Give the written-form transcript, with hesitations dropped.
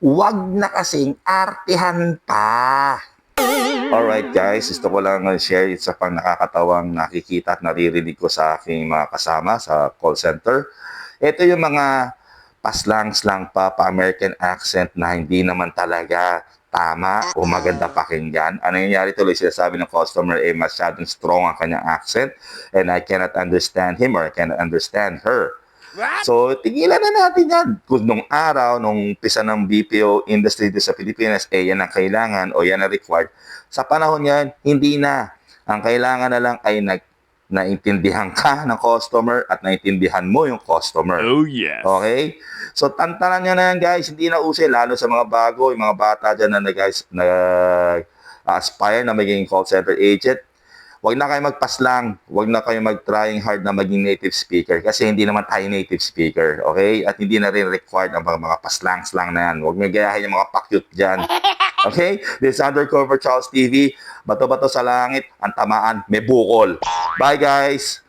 Wag na kasing artehan pa. Alright guys, gusto ko lang share sa pang nakakatawang nakikita at naririnig ko sa aking mga kasama sa call center. Ito yung mga paslang-slang pa-American accent na hindi naman talaga tama o maganda pakinggan. Ano nangyayari tuloy, sinasabi ng customer masyadong strong ang kanyang accent and I cannot understand him or I cannot understand her. So, tigilan na natin yan. Kung nung araw, nung pisa ng BPO industry dito sa Pilipinas, yan ang kailangan o yan ang required. Sa panahon yan, hindi na. Ang kailangan na lang ay naintindihan ka ng customer at naintindihan mo yung customer. Oh, yes. Okay? So, tantanan nyo na yan, guys. Hindi na uso, lalo sa mga bago, yung mga bata dyan na nag-aspire na maging call center agent. Huwag na kayo magpaslang, huwag na kayo mag-trying hard na maging native speaker kasi hindi naman tayo native speaker, okay? At hindi na rin required ang mga paslang-slang na yan. Huwag nyo gayahin yung mga pakyut dyan. Okay? This is Undercover Charles TV. Bato-bato sa langit, ang tamaan, may bukol. Bye, guys!